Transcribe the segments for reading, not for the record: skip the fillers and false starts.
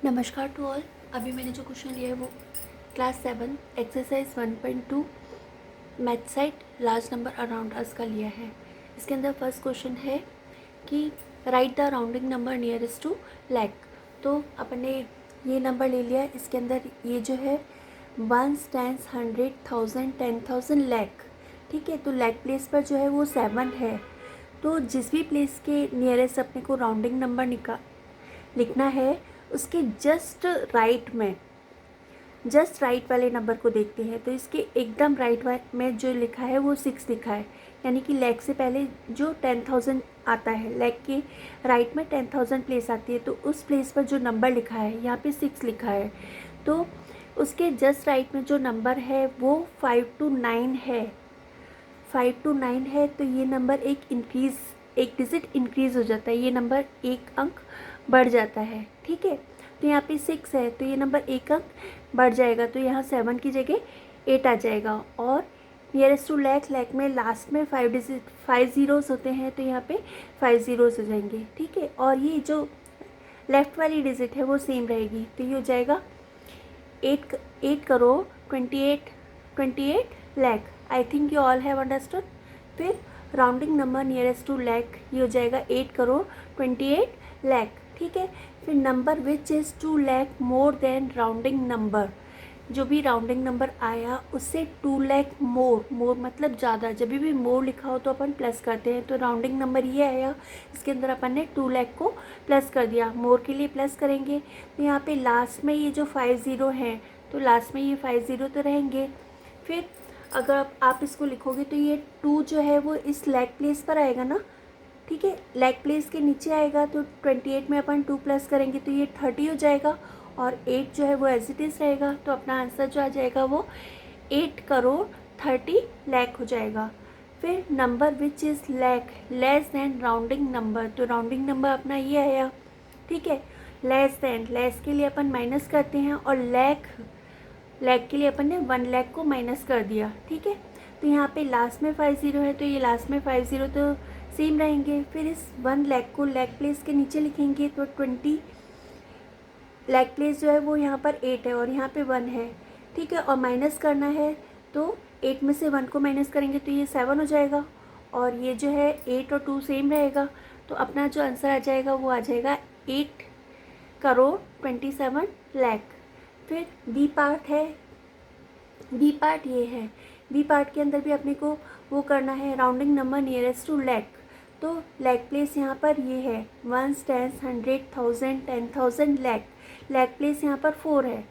नमस्कार to all. अभी मैंने जो क्वेश्चन लिया है वो class 7 exercise 1.2 math site large number around us का लिया है। इसके अंदर फर्स्ट क्वेश्चन है कि write the rounding number nearest to lakh. तो अपने ये नंबर ले लिया है। इसके अंदर ये जो है 1, 10, 100, 1000, 10,000 लैख, ठीक है। तो लैख प्लेस पर जो है वो 7 है। तो जिस भी प्लेस के नियरेस्ट अपने को राउंडिंग नंबर लिखना है उसके जस्ट राइट वाले नंबर को देखते हैं। तो इसके एकदम राइट में जो लिखा है वो 6 लिखा है, यानी कि लैख से पहले जो 10,000 आता है, लैख के राइट में 10,000 प्लेस आती है, तो उस प्लेस पर जो नंबर लिखा है यहाँ पे 6 लिखा है। तो उसके जस्ट राइट में जो नंबर है वो 5 to 9 है। 5 to 9 है, तो ये नंबर एक डिजिट इंक्रीज़ हो जाता है, ये नंबर एक अंक बढ़ जाता है, ठीक है। तो यहाँ पे 6 है तो ये नंबर एक अंक बढ़ जाएगा, तो यहाँ 7 की जगह 8 आ जाएगा। और नियरेस्ट टू लैख में लास्ट में 5 ज़ीरोज़ होते हैं, तो यहाँ पे 5 ज़ीरोज़ हो जाएंगे, ठीक है। और ये जो लेफ़्ट वाली डिजिट है वो सेम रहेगी, तो ये हो जाएगा 8 crore 28 lakh. I think you all have understood. फिर rounding number nearest to lakh ये हो जाएगा 8 करोड़ 28 लैख, ठीक है। फिर number which is 2 lakh more than rounding number, जो भी राउंडिंग नंबर आया उससे 2 लैख मोर मतलब ज़्यादा। जब भी मोर लिखा हो तो अपन प्लस करते हैं, तो राउंडिंग नंबर ये आया, इसके अंदर अपन ने 2 लैख को प्लस कर दिया, मोर के लिए प्लस करेंगे। तो यहाँ पे लास्ट में ये जो 5 ज़ीरो हैं, तो लास्ट में ये 5 ज़ीरो तो रहेंगे। फिर अगर आप इसको लिखोगे तो ये 2 जो है वो इस लैख प्लेस पर आएगा ना, ठीक है। लैख प्लेस के नीचे आएगा, तो 28 में अपन 2 प्लस करेंगे तो ये 30 हो जाएगा, और 8 जो है वो एज इट इज़ रहेगा। तो अपना आंसर जो आ जाएगा वो 8 करोड़ 30 लैख हो जाएगा। फिर number which is lakh less than rounding number, तो राउंडिंग नंबर अपना ये आया, ठीक है। लेस के लिए अपन माइनस करते हैं, और लैख के लिए अपन ने 1 लैख को माइनस कर दिया, ठीक है। तो यहाँ पे लास्ट में 5 ज़ीरो है, तो ये लास्ट में 5 ज़ीरो तो सेम रहेंगे। फिर इस 1 लैख को लैख प्लेस के नीचे लिखेंगे, तो 20 लैख प्लेस जो है वो यहाँ पर 8 है और यहाँ पे 1 है, ठीक है। और माइनस करना है, तो 8 में से 1 को माइनस करेंगे तो ये 7 हो जाएगा, और ये जो है 8 और 2 सेम रहेगा। तो अपना जो आंसर आ जाएगा वो आ जाएगा 8 करोड़ 27 लैख। फिर बी पार्ट है, बी पार्ट ये है। बी पार्ट के अंदर भी अपने को वो करना है rounding number nearest to lakh. तो लैख प्लेस यहाँ पर ये है 1, 10, 100, 1000, 10,000 लैख। लैख प्लेस यहाँ पर 4 है,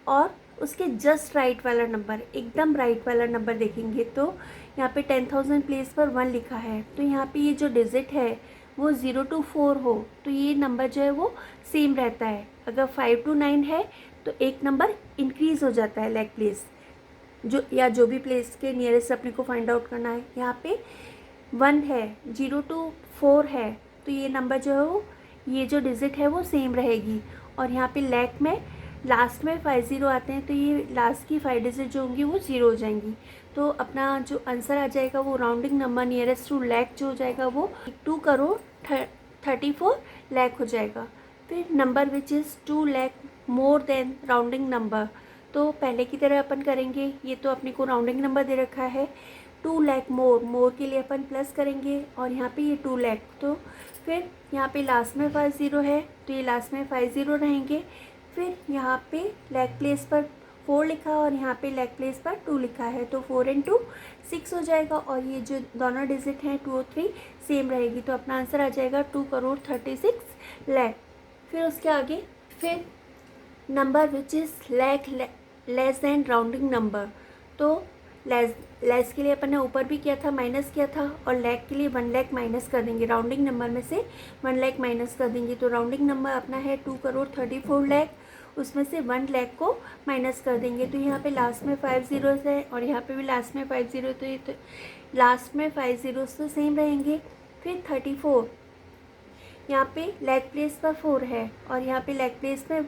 और उसके जस्ट राइट वाला नंबर, एकदम राइट वाला नंबर देखेंगे तो यहाँ पे 10,000 प्लेस पर 1 लिखा है। तो यहाँ पे ये जो डिजिट है वो 0 to 4 हो, तो ये नंबर जो है वो सेम रहता है। अगर 5 to 9 है तो एक नंबर इंक्रीज़ हो जाता है लैख प्लेस, जो भी प्लेस के नियरेस्ट अपने को फाइंड आउट करना है। यहाँ पे 1 है, 0 to 4 है, तो ये नंबर जो है वो, ये जो डिजिट है वो सेम रहेगी। और यहाँ पे लैख में लास्ट में 5 ज़ीरो आते हैं, तो ये लास्ट की 5 डिजिट जो होंगी वो 0 हो जाएंगी। तो अपना जो आंसर आ जाएगा वो rounding number nearest to lakh जो हो जाएगा वो 2 करोड़ 34 लैख हो जाएगा। फिर number which is 2 lakh more than rounding number, तो पहले की तरह अपन करेंगे। ये तो अपने को राउंडिंग नंबर दे रखा है, 2 लैख मोर के लिए अपन प्लस करेंगे, और यहाँ पे ये 2 लैख। तो फिर यहाँ पे लास्ट में 5 ज़ीरो है, तो ये लास्ट में 5 ज़ीरो रहेंगे। फिर यहाँ पे लैख प्लेस पर 4 लिखा और यहाँ पे लैख प्लेस पर 2 लिखा है, तो 4 × 2 6 हो जाएगा। और ये जो दोनों डिजिट हैं 2 और 3 सेम रहेगी, तो अपना आंसर आ जाएगा 2 करोड़ 36 लैख। फिर उसके आगे फिर number which is lakh less than rounding number, तो लेस के लिए अपन ने ऊपर भी किया था, माइनस किया था, और लैख के लिए 1 लैख माइनस कर देंगे, राउंडिंग नंबर में से 1 लैख माइनस कर देंगे। तो राउंडिंग नंबर अपना है 2 करोड़ 34 लैख, उसमें से 1 लैख को माइनस कर देंगे। तो यहाँ पे लास्ट में 5 ज़ीरोज़ है, और यहाँ पे भी लास्ट में 5 ज़ीरो, तो ये तो लास्ट में 5 ज़ीरोज़ तो सेम रहेंगे। फिर 34, यहाँ पे लैख प्लेस पर 4 है, और यहाँ पे लैख प्लेस में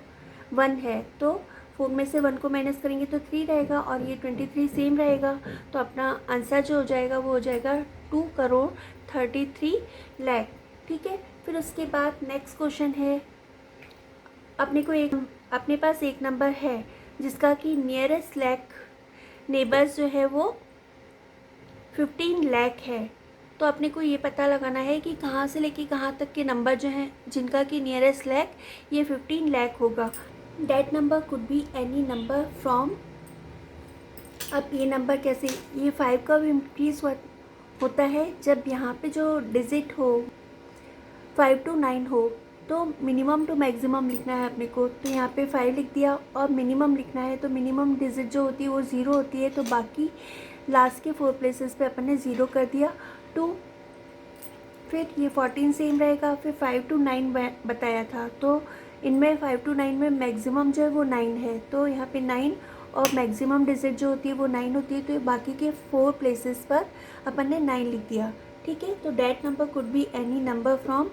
1 है, तो 4 में से 1 को माइनस करेंगे तो 3 रहेगा, और ये 23 सेम रहेगा। तो अपना आंसर जो हो जाएगा वो हो जाएगा 2 करोड़ 33 लैख, ठीक है। फिर उसके बाद नेक्स्ट क्वेश्चन है अपने पास एक नंबर है जिसका कि नियरेस्ट लैक नेबर्स जो है वो 15 लाख है। तो अपने को ये पता लगाना है कि कहाँ से लेके कहाँ तक के नंबर जो हैं जिनका कि नियरेस्ट लैक ये 15 लाख होगा। That number could be any number from, अब ये नंबर कैसे, ये 5 का भी इंक्रीज होता है जब यहाँ पे जो डिजिट हो 5 to 9 हो, तो मिनिमम टू मैक्सिमम लिखना है अपने को। तो यहाँ पे 5 लिख दिया और मिनिमम लिखना है, तो मिनिमम डिजिट जो होती है वो 0 होती है, तो बाकी लास्ट के 4 प्लेसेस पे अपन ने 0 कर दिया। 2, फिर ये 14 सेम रहेगा, फिर 5 to 9 बताया था, तो इनमें 5 to 9 में मैक्सिमम जो है वो 9 है, तो यहाँ पे 9 और मैक्सिमम डिजिट जो होती है वो 9 होती है, तो बाकी के 4 प्लेसेस पर अपन ने 9 लिख दिया। ठीक है, तो that number could be any number from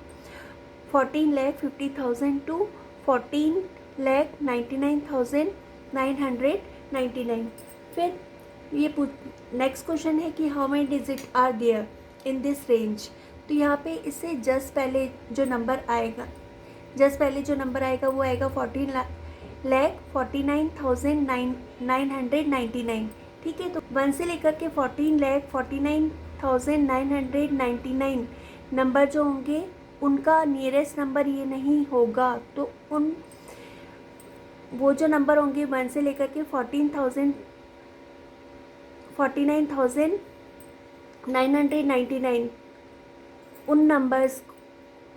14,50,000 to 14,99,999। फिर ये नेक्स्ट क्वेश्चन है कि how many digit are there in this range. तो यहाँ पे इससे जस्ट पहले जो नंबर आएगा वो आएगा 14,49,999। ठीक है, तो 1 से लेकर के 14,49,999 नंबर जो होंगे उनका नियरेस्ट नंबर ये नहीं होगा, तो वो जो नंबर होंगे 1 से लेकर के 49,999 उन नंबर्स,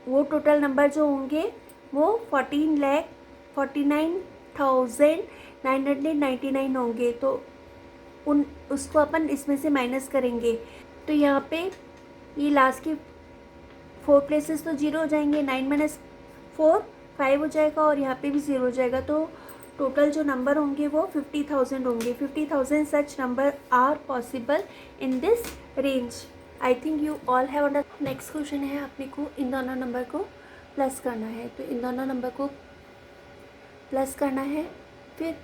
वो टोटल नंबर जो होंगे वो 14,49,999 होंगे, तो उसको अपन इसमें से माइनस करेंगे। तो यहाँ पे ये लास्ट के 4 प्लेसेस तो 0 हो जाएंगे, 9 - 4 5 हो जाएगा और यहाँ पे भी 0 हो जाएगा, तो टोटल जो नंबर होंगे वो 50,000 होंगे। 50,000 such number are possible in this range. I think you all have understood. Next question है, अपने को इन दोनों नंबर को प्लस करना है, तो इन दोनों नंबर को प्लस करना है। फिर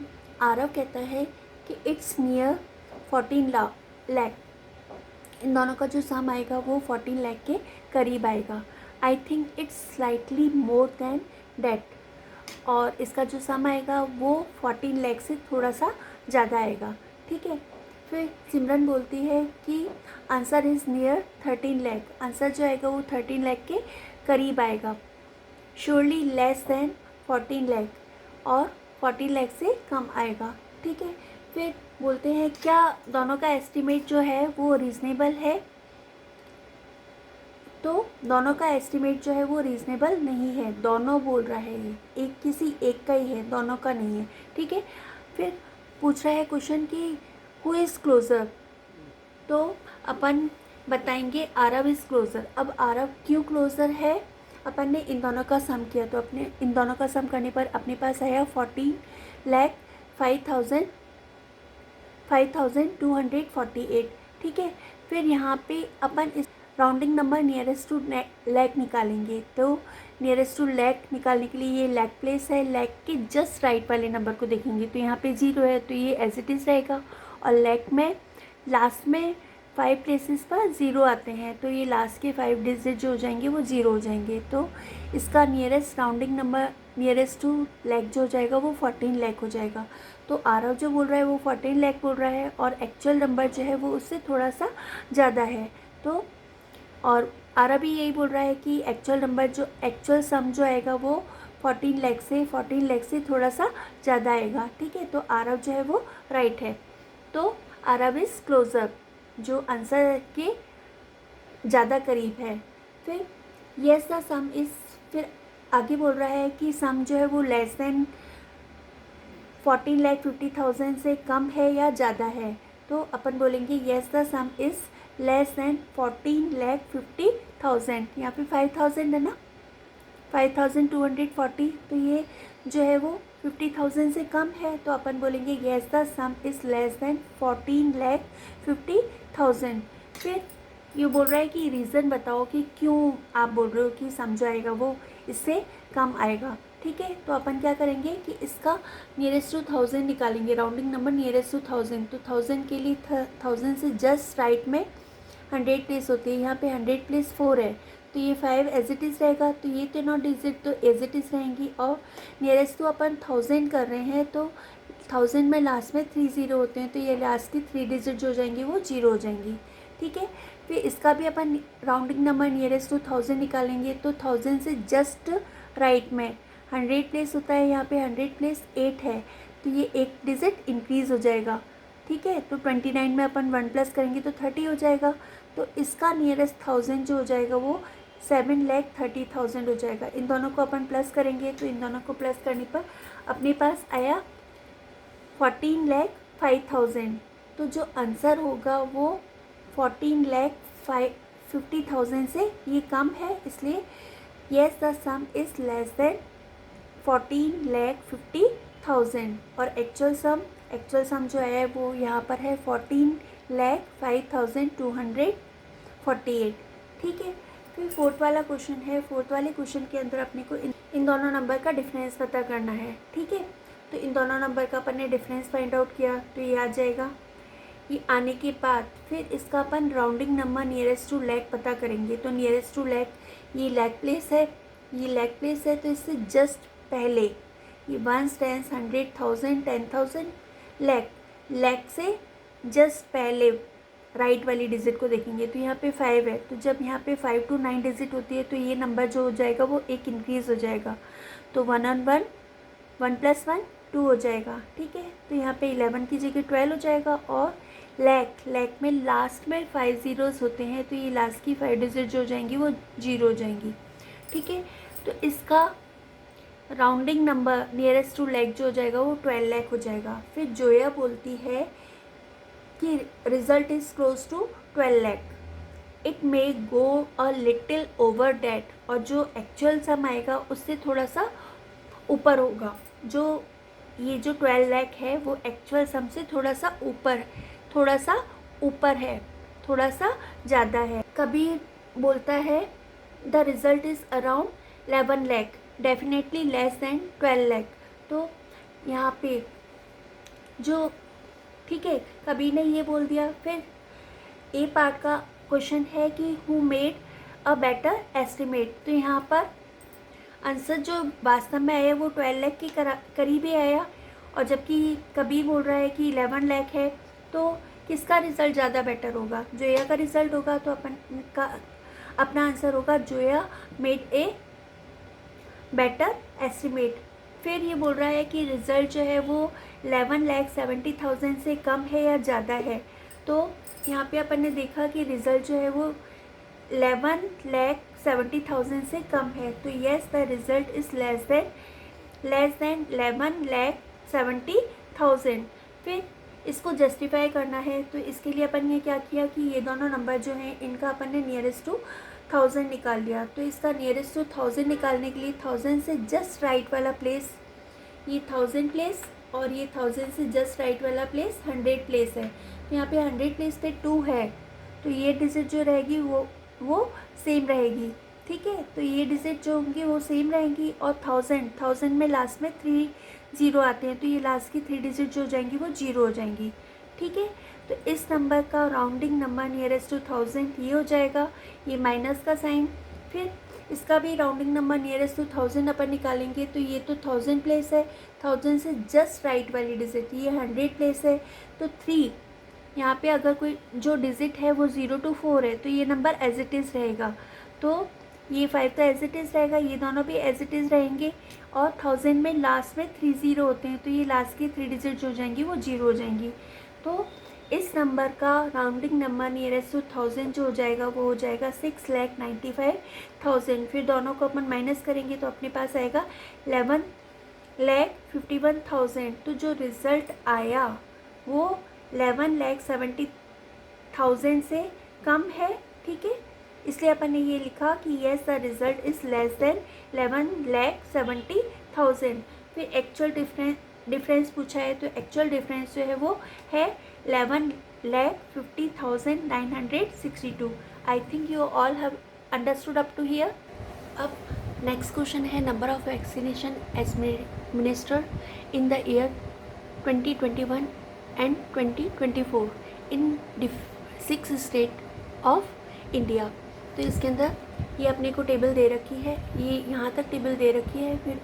आरव कहता है कि इट्स नियर 14 लाख, इन दोनों का जो सम आएगा वो 14 लाख के करीब आएगा। I think it's slightly more than that, और इसका जो सम आएगा वो 14 लाख से थोड़ा सा ज़्यादा आएगा। ठीक है, फिर सिमरन बोलती है कि answer is near 13 lakh, answer जो आएगा वो 13 लाख के करीब आएगा। श्योरली लेस देन 14 लाख, और 14 लाख से कम आएगा। ठीक है, फिर बोलते हैं क्या दोनों का एस्टिमेट जो है वो रीज़नेबल है, तो दोनों का एस्टिमेट जो है वो रीज़नेबल नहीं है। दोनों बोल रहा है, ये किसी एक का ही है, दोनों का नहीं है। ठीक है, फिर पूछ रहा है क्वेश्चन कि हु इज़ क्लोज़र, तो अपन बताएंगे आरव इज़ क्लोज़र। अब आरव क्यों क्लोज़र है, अपन ने इन दोनों का सम किया, तो अपने इन दोनों का सम करने पर अपने पास आया 14,05,248। ठीक है, फिर यहाँ पे अपन इस rounding number nearest to lakh निकालेंगे, तो नियरेस्ट टू लैक निकालने के लिए ये लैक प्लेस है, लैक के जस्ट राइट वाले नंबर को देखेंगे, तो यहाँ पे 0 है, तो ये एज इट इज़ रहेगा। और लैक में लास्ट में 5 प्लेसेस पर 0 आते हैं, तो ये लास्ट के 5 डिजिट जो हो जाएंगे वो 0 हो जाएंगे, तो इसका nearest rounding number nearest to lakh जो हो जाएगा वो 14 लाख हो जाएगा। तो आरव जो बोल रहा है वो 14 लाख बोल रहा है, और एक्चुअल नंबर जो है वो उससे थोड़ा सा ज़्यादा है, तो और आरव भी यही बोल रहा है कि एक्चुअल सम जो आएगा वो 14 लाख से थोड़ा सा ज़्यादा आएगा। ठीक है, तो आरव जो है वो राइट है, तो आरव इज़ क्लोज़र, जो आंसर के ज़्यादा करीब है। फिर येस द सम इज़, फिर आगे बोल रहा है कि सम जो है वो लेस देन 14,50,000 से कम है या ज़्यादा है, तो अपन बोलेंगे yes the some is less than 14,50,000। यहाँ पे 5,000 है ना, 5,240, तो ये जो है वो 50,000 से कम है, तो अपन बोलेंगे yes the some is less than 14,50,000। फिर ये बोल रहा है कि रीज़न बताओ कि क्यों आप बोल रहे हो कि सम जो आएगा वो इससे कम आएगा। ठीक है, तो अपन क्या करेंगे कि इसका नियरेस्ट टू 1000 निकालेंगे, राउंडिंग नंबर नियरेस्ट टू 1000, तो 1000 के लिए 1000 से जस्ट राइट में 100 प्लेस होती है, यहाँ पे 100 प्लेस 4 है, तो तो ये 5 एज इट इज़ रहेगा, तो ये तीनों डिजिट तो एज इट इज़ रहेंगी। और नियरेस्ट तो अपन 1000 कर रहे हैं, तो 1000 में लास्ट में 3 ज़ीरो होते हैं, तो ये लास्ट की 3 डिजिट जो जाएंगी वो 0 हो जाएंगी। ठीक है, फिर इसका भी अपन राउंडिंग नंबर नियरेस्ट टू 1000 निकालेंगे, तो 1000 से जस्ट राइट में 100 प्लेस होता है, यहाँ पे 100 प्लेस 8 है, तो ये एक डिजिट इंक्रीज़ हो जाएगा। ठीक है, तो 29 में अपन 1 प्लस करेंगे तो 30 हो जाएगा, तो इसका नियरेस्ट 1000 जो हो जाएगा वो 7,30,000 हो जाएगा। इन दोनों को अपन प्लस करेंगे, तो इन दोनों को प्लस करने पर अपने पास आया 14,05,000। तो जो आंसर होगा वो 14,50,000 से ये कम है, इसलिए yes the some is less than 14,50,000। और एक्चुअल सम जो है वो यहाँ पर है 14,05,248। ठीक है, फिर फोर्थ वाला क्वेश्चन है। फोर्थ वाले क्वेश्चन के अंदर अपने को इन दोनों नंबर का डिफरेंस पता करना है। ठीक है, तो इन दोनों नंबर का अपन ने डिफरेंस फाइंड आउट किया, तो ये आ जाएगा। ये आने के बाद फिर इसका अपन rounding number nearest to lakh पता करेंगे। तो नियरेस्ट टू लैक, ये लैक प्लेस है, ये लैक प्लेस है, तो इससे जस्ट पहले ये 1, 10, 100, 1000, 10,000 लैक से जस्ट पहले राइट वाली डिजिट को देखेंगे। तो यहाँ पे 5 है, तो जब यहाँ पे 5 to 9 डिजिट होती है, तो ये नंबर जो हो जाएगा वो एक इंक्रीज़ हो जाएगा, तो 1 on 1, 1 + 1 2 हो जाएगा। ठीक है, तो यहाँ पे 11 की जगह 12 हो जाएगा। और लैक में लास्ट में 5 ज़ीरोज़ होते हैं, तो ये लास्ट की 5 डिजिट जो हो जाएंगी वो 0 हो जाएंगी। ठीक है, तो इसका rounding number nearest to lakh जो हो जाएगा वो 12 लाख हो जाएगा। फिर जोया बोलती है कि result is close to 12 lakh, it may go a little over that, और जो एक्चुअल सम आएगा उससे थोड़ा सा ऊपर होगा। जो ये जो 12 लाख है वो एक्चुअल सम से थोड़ा सा ऊपर है, थोड़ा सा ज़्यादा है। कभी बोलता है the result is around 11 lakh, definitely less than 12 lakh. तो यहाँ पे जो, ठीक है, कभी ने ये बोल दिया। फिर ए पार्ट का क्वेश्चन है कि who made a better estimate, तो यहाँ पर आंसर जो वास्तव में आया वो 12 लाख के करीब ही आया, और जबकि कभी बोल रहा है कि 11 लाख है, तो किसका रिज़ल्ट ज़्यादा बेटर होगा? जोया का रिज़ल्ट होगा, तो अपना आंसर होगा Zoya made a better estimate. फिर ये बोल रहा है कि रिज़ल्ट जो है वो 11,70,000 से कम है या ज़्यादा है। तो यहाँ पे अपन ने देखा कि रिज़ल्ट जो है वो 11,70,000 से कम है, तो yes the result is less than 11,70,000। फिर इसको जस्टिफाई करना है, तो इसके लिए अपन ने क्या किया कि ये दोनों नंबर जो हैं इनका अपन ने नियरेस्ट टू 1000 निकाल लिया। तो इसका नियरेस्ट टू 1000 निकालने के लिए 1000 से जस्ट राइट वाला प्लेस ये 1000 प्लेस, और ये 1000 से जस्ट राइट वाला प्लेस 100 प्लेस है। तो यहाँ पे 100 प्लेस पे 2 है, तो ये डिजिट जो रहेगी वो सेम रहेगी। ठीक है, तो ये डिजिट जो होंगी वो सेम रहेंगी। और 1000 में लास्ट में 3 ज़ीरो आते हैं, तो ये लास्ट की 3 डिजिट जो हो जाएंगी वो 0 हो जाएंगी। ठीक है, तो इस नंबर का राउंडिंग नंबर नियरेस्ट टू 1000 ये हो जाएगा, ये माइनस का साइन। फिर इसका भी राउंडिंग नंबर नियरेस्ट टू 1000 अपन निकालेंगे, तो ये तो 1000 प्लेस है, 1000 से जस्ट राइट वाली डिजिट ये 100 प्लेस है, तो 3 यहाँ पे अगर कोई जो डिजिट है वो 0 to 4 है, तो ये नंबर एज इट इज़ रहेगा। तो ये 5 तो एज इट इज़ रहेगा, ये दोनों भी एज इट इज़ रहेंगे। और 1000 में लास्ट में 3 ज़ीरो होते हैं, तो ये लास्ट की 3 डिजिट जो हो जाएंगी वो 0 हो जाएंगी। तो इस नंबर का राउंडिंग नंबर नियरेस्ट टू 1000 जो हो जाएगा वो हो जाएगा 6,95,000। फिर दोनों को अपन माइनस करेंगे तो अपने पास आएगा 11,51,000। तो जो रिज़ल्ट आया वो 11,70,000 से कम है। ठीक है, इसलिए अपन ने ये लिखा कि yes the result is less than 11,70,000। फिर एक्चुअल डिफरेंस पूछा है, तो एक्चुअल डिफरेंस जो है वो है 11,50,962। I think you all have understood up to here. अब नेक्स्ट क्वेश्चन है number of vaccination administered in the year 2021 and 2024 in 6 states of India। तो इसके अंदर ये अपने को टेबल दे रखी है, ये यहाँ तक टेबल दे रखी है। फिर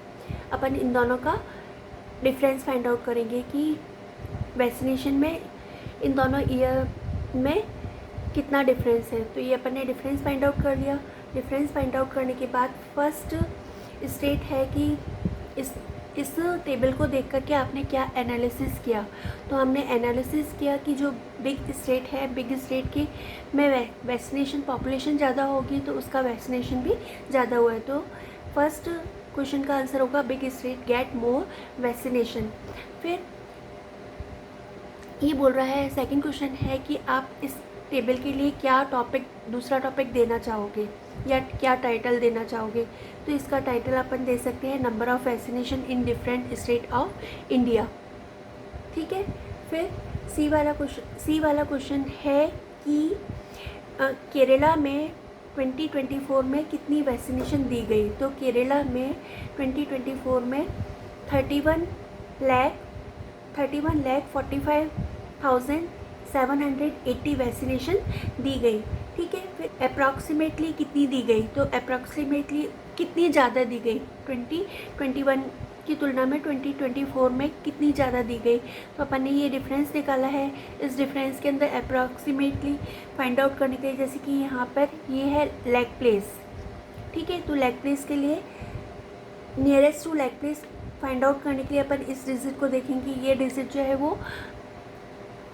अपन इन दोनों का डिफरेंस फाइंड आउट करेंगे कि वैक्सीनेशन में इन दोनों ईयर में कितना डिफरेंस है। तो ये अपन ने डिफरेंस फाइंड आउट कर लिया। डिफरेंस फाइंड आउट करने के बाद फर्स्ट स्टेट है कि इस टेबल को देख कर के आपने क्या एनालिसिस किया। तो हमने एनालिसिस किया कि जो बिग स्टेट है, बिग स्टेट की में वैक्सीनेशन पॉपुलेशन ज़्यादा होगी तो उसका वैक्सीनेशन भी ज़्यादा हुआ है। तो फर्स्ट क्वेश्चन का आंसर होगा big state get more vaccination. फिर ये बोल रहा है, सेकंड क्वेश्चन है कि आप इस टेबल के लिए क्या टॉपिक, दूसरा टॉपिक देना चाहोगे या क्या टाइटल देना चाहोगे। तो इसका टाइटल अपन दे सकते हैं number of vaccination in different state of India. ठीक है। फिर सी वाला क्वेश्चन है कि केरला में 2024 में कितनी वैक्सीनेशन दी गई। तो केरला में 2024 में 31,45,780 वैक्सीनेशन दी गई। ठीक है। फिर अप्रॉक्सीमेटली कितनी दी गई। तो अप्रॉक्सीमेटली कितनी ज़्यादा दी गई, 2021 की तुलना में 2024 में कितनी ज़्यादा दी गई। तो अपन ने ये डिफरेंस निकाला है। इस डिफरेंस के अंदर अप्रॉक्सीमेटली फाइंड आउट करने के लिए, जैसे कि यहाँ पर ये है लेग प्लेस। ठीक है। तो लेग प्लेस के लिए nearest to lakh place find out करने के लिए अपन इस डिजिट को देखेंगे। ये डिजिट जो है वो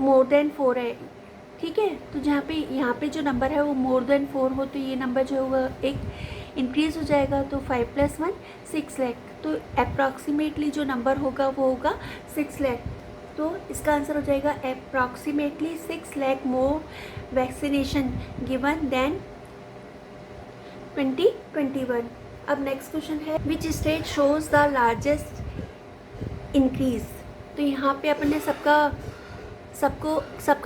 मोर देन 4 है। ठीक है। तो यहाँ पे जो नंबर है वो मोर देन 4 हो तो ये नंबर जो होगा एक इंक्रीज़ हो जाएगा। तो 5 + 1 6 लाख। तो अप्रॉक्सीमेटली जो नंबर होगा वो होगा 6 लाख। तो इसका आंसर हो जाएगा अप्रॉक्सीमेटली 6 लाख मोर वैक्सीनेशन गिवन देन 2021। अब नेक्स्ट क्वेश्चन है which state shows the largest increase. तो यहाँ पे अपन ने सबका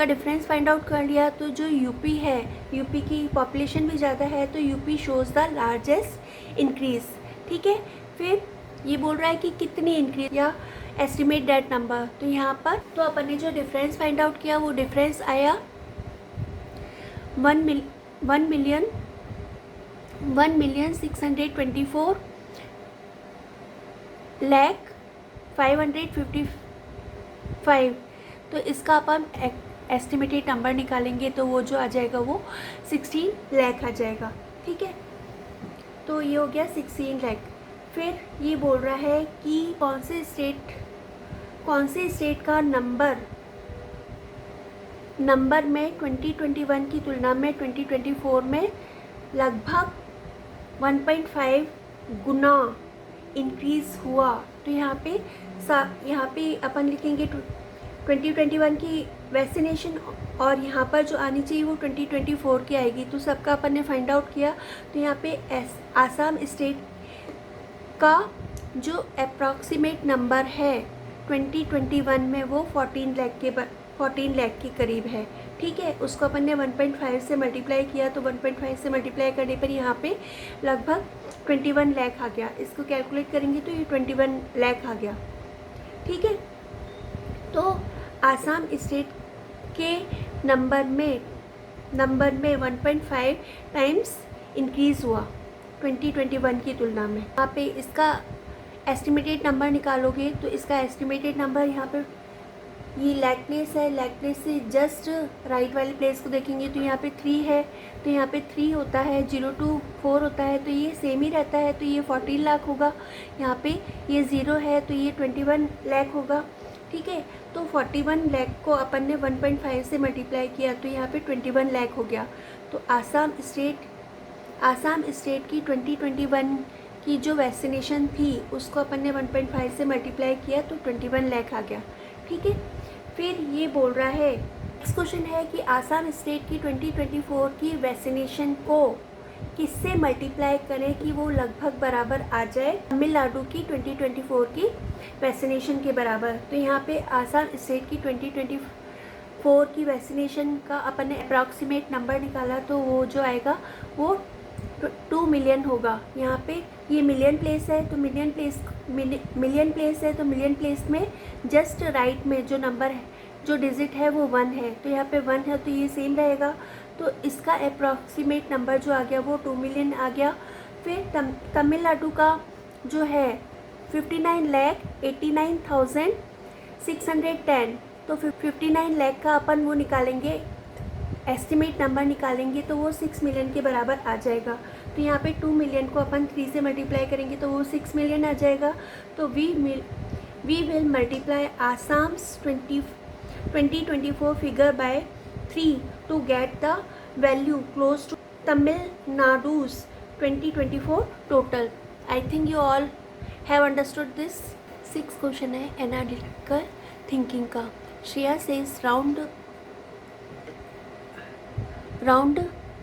डिफरेंस फाइंड आउट कर लिया। तो जो यूपी है, यूपी की पॉपुलेशन भी ज़्यादा है तो UP shows the largest increase. ठीक है। फिर ये बोल रहा है कि कितनी इंक्रीज या एस्टिमेट दैट नंबर। तो यहाँ पर तो अपन ने जो डिफरेंस फाइंड आउट किया वो डिफरेंस आया 1,624,555। तो इसका अपन एस्टिमेटेड नंबर निकालेंगे तो वो जो आ जाएगा वो 16 लाख आ जाएगा। ठीक है। तो ये हो गया 16 लाख। फिर ये बोल रहा है कि कौन से स्टेट का नंबर में 2021 की तुलना में 2024 में लगभग 1.5 गुना इंक्रीज़ हुआ। तो यहाँ पे अपन लिखेंगे 2021 की वैक्सीनेशन और यहाँ पर जो आनी चाहिए वो 2024 की आएगी। तो सबका अपन ने फाइंड आउट किया। तो यहाँ पे आसाम स्टेट का जो अप्रॉक्सीमेट नंबर है 2021 में वो 14 लाख के करीब है। ठीक है। उसको अपन ने 1.5 से मल्टीप्लाई किया तो 1.5 से मल्टीप्लाई करने पर यहाँ पे लगभग 21 लाख आ गया। इसको कैलकुलेट करेंगे तो ये 21 लाख आ गया। ठीक है। तो आसाम स्टेट के नंबर में 1.5 टाइम्स इंक्रीज़ हुआ 2021 की तुलना में। यहाँ पे इसका एस्टिमेटेड नंबर निकालोगे तो इसका एस्टिमेटेड नंबर यहाँ पे ये लेग प्लेस है। लेग प्लेस से जस्ट राइट वाले प्लेस को देखेंगे तो यहाँ पे 3 है। तो यहाँ पे 3 होता है, 0 to 4 होता है तो ये सेम ही रहता है। तो ये 14 लाख होगा। यहाँ पे ये 0 है तो ये 21 लाख होगा। ठीक है। तो 41 लाख को अपन ने 1.5 से मल्टीप्लाई किया तो यहाँ पे 21 लाख हो गया। तो आसाम स्टेट की 2021 की जो वैक्सीनेशन थी उसको अपन ने 1.5 से मल्टीप्लाई किया तो 21 लाख आ गया। ठीक है। फिर ये बोल रहा है, नेक्स्ट क्वेश्चन है कि आसाम स्टेट की 2024 की वैक्सीनेशन को किससे मल्टीप्लाई करें कि वो लगभग बराबर आ जाए तमिलनाडु की 2024 की वैक्सीनेशन के बराबर। तो यहाँ पे आसाम स्टेट की 2024 की वैक्सीनेशन का अपन ने अप्रॉक्सीमेट नंबर निकाला तो वो जो आएगा वो 2 मिलियन होगा। यहाँ पे ये मिलियन प्लेस है तो मिलियन प्लेस में जस्ट राइट में जो नंबर है, जो डिजिट है वो 1 है। तो यहाँ पे 1 है तो ये सेम रहेगा। तो इसका अप्रॉक्सीमेट नंबर जो आ गया वो 2 मिलियन आ गया। फिर तमिलनाडु का जो है 59,89,610, तो 59 लाख का अपन वो निकालेंगे, एस्टिमेट नंबर निकालेंगे तो वो 6 मिलियन के बराबर आ जाएगा। तो यहाँ पे 2 मिलियन को अपन 3 से मल्टीप्लाई करेंगे तो वो 6 मिलियन आ जाएगा। तो we will multiply Assam's 2024 figure by 3 to get the value close to Tamil Nadu's 2024 total. I think you all have understood this. 6 question है एनालिटिकल थिंकिंग का। Shreya says round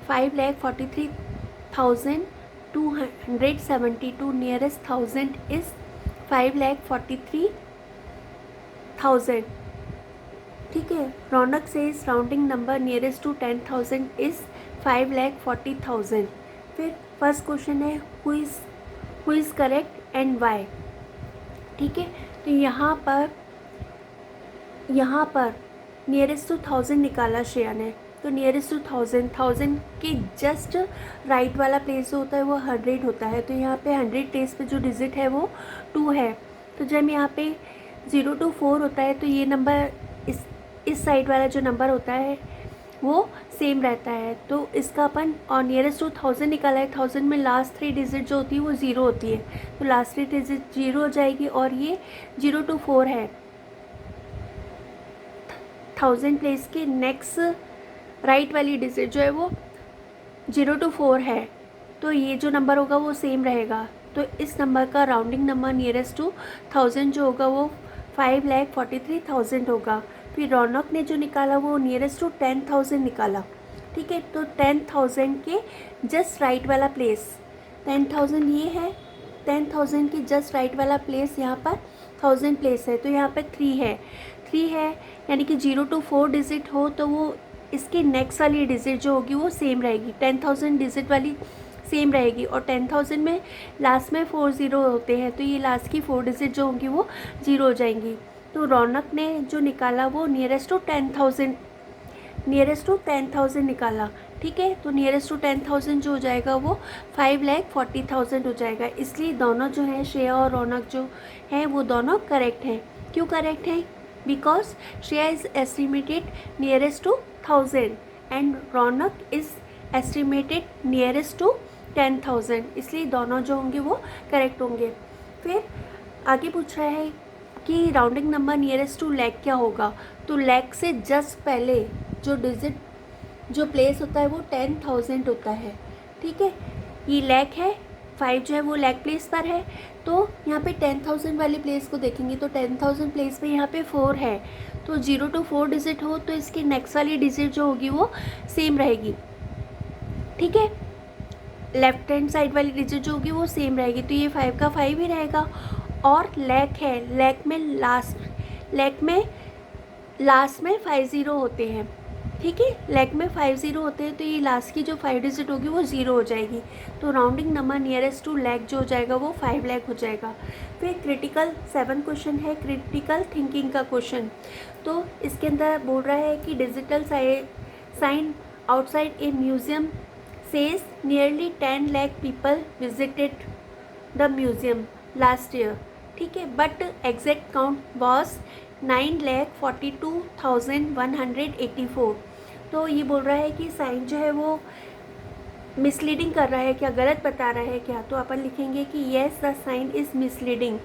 5,43,272 nearest 1000 is 5,43,000। ठीक है। Raunak says rounding number nearest to 10,000 is 5,40,000। फिर first question है who is correct and why. ठीक है। तो यहाँ पर नियरेस्ट टू 1000 निकाला श्रेया ने। तो नियरेस्ट टू 1000 के जस्ट राइट वाला प्लेस जो होता है वो 100 होता है। तो यहाँ पे 100 प्लेस पे जो डिजिट है वो 2 है। तो जब यहाँ पे 0 to 4 होता है तो ये नंबर इस साइड वाला जो नंबर होता है वो सेम रहता है। तो इसका अपन और नियरेस्ट टू 1000 निकाला है। 1000 में लास्ट 3 डिजिट जो होती है वो 0 होती है। तो लास्ट 3 डिजिट 0 हो जाएगी और ये 0 to 4 है। 1000 प्लेस के नेक्स्ट राइट वाली डिजिट जो है वो 0 to 4 है। तो ये जो नंबर होगा वो सेम रहेगा। तो इस नंबर का राउंडिंग नंबर नियरेस्ट टू 1000 जो होगा वो 5,43,000 होगा। फिर रौनक ने जो निकाला वो नियरेस्ट टू 10,000 निकाला। ठीक है। तो 10,000 के जस्ट राइट वाला प्लेस 10,000 ये है। 10,000 की जस्ट राइट वाला प्लेस यहाँ पर 1000 प्लेस है। तो यहाँ पर 3 है यानी कि 0 to 4 डिजिट हो तो वो इसकी नेक्स्ट वाली डिजिट जो होगी वो सेम रहेगी। 10,000 डिजिट वाली सेम रहेगी और 10,000 में लास्ट में 4 0 होते हैं। तो ये लास्ट की 4 डिजिट जो होंगी वो 0 हो जाएंगी। तो रौनक ने जो निकाला वो नियरेस्ट टू 10,000 निकाला। ठीक है। तो नियरेस्ट टू 10,000 जो हो जाएगा वो 5,40,000 हो जाएगा। इसलिए दोनों जो हैं श्रेया और रौनक जो हैं वो दोनों करेक्ट हैं। क्यों करेक्ट हैं? Because Shreya is estimated nearest to 1000 and Raunak is estimated nearest to 10,000। इसलिए दोनों जो होंगे वो करेक्ट होंगे। फिर आगे पूछ रहा है कि rounding number nearest to lakh क्या होगा। तो लैख से जस्ट पहले जो डिजिट जो प्लेस होता है वो 10,000 होता है। ठीक है। ये लैख है, 5 जो है वो लैख प्लेस पर है। तो यहाँ पे 10,000 वाले प्लेस को देखेंगे तो 10,000 प्लेस पे यहाँ पे 4 है। तो 0 to 4 डिजिट हो तो इसकी नेक्स्ट वाली डिजिट जो होगी वो सेम रहेगी। ठीक है। लेफ्ट हैंड साइड वाली डिजिट जो होगी वो सेम रहेगी। तो ये 5 का 5 ही रहेगा। और लैख है, लैख में लास्ट में 5 0 होते हैं। ठीक है। लैख में 5 0 होते हैं तो ये लास्ट की जो 5 डिजिट होगी वो 0 हो जाएगी। तो rounding number nearest to lakh जो हो जाएगा वो 5 लाख हो जाएगा। फिर क्रिटिकल 7 क्वेश्चन है क्रिटिकल थिंकिंग का क्वेश्चन। तो इसके अंदर बोल रहा है कि digital sign outside a museum says nearly 10 lakh people visited the museum last year. ठीक है। But exact count was 9,42,184। तो ये बोल रहा है कि साइन जो है वो मिसलीडिंग कर रहा है क्या, गलत बता रहा है क्या। तो अपन लिखेंगे कि yes the sign is misleading.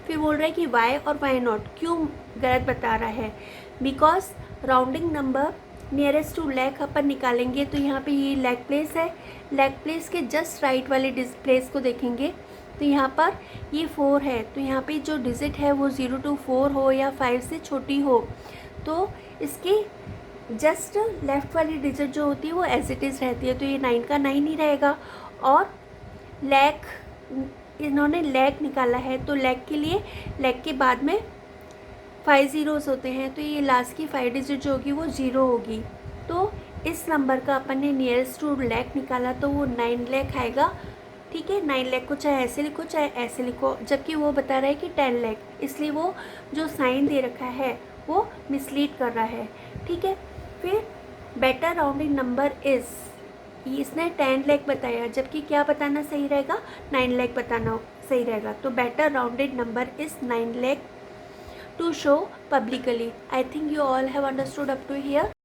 फिर बोल रहा है कि वाई और वाई नॉट क्यों गलत बता रहा है। Because rounding number nearest to lakh अपन निकालेंगे तो यहाँ पे ये लैख प्लेस है। लैख प्लेस के जस्ट राइट वाले प्लेस को देखेंगे तो यहाँ पर ये 4 है। तो यहाँ पे जो डिजिट है वो 0 to 4 हो या 5 से छोटी हो तो इसकी जस्ट लेफ़्ट वाली डिजिट जो होती है वो एज इट इज़ रहती है। तो ये 9 का 9 ही रहेगा। और लैख इन्होंने लैख निकाला है तो लैख के लिए लैख के बाद में 5 zeros होते हैं। तो ये लास्ट की 5 डिजिट जो होगी वो 0 होगी। तो इस नंबर का अपन ने नियरेस्ट टू लैख निकाला तो वो 9 लाख आएगा। ठीक है। 9 लाख को चाहे ऐसे लिखो चाहे ऐसे लिखो, जबकि वो बता रहा है कि 10 लाख, इसलिए वो जो साइन दे रखा है वो मिसलीड कर रहा है। ठीक है। फिर बेटर राउंडेड नंबर इज़, इसने 10 लाख बताया, जबकि क्या बताना सही रहेगा, 9 लाख बताना सही रहेगा। तो better rounded number is 9 lakh to show publicly. I think you all have understood up to here.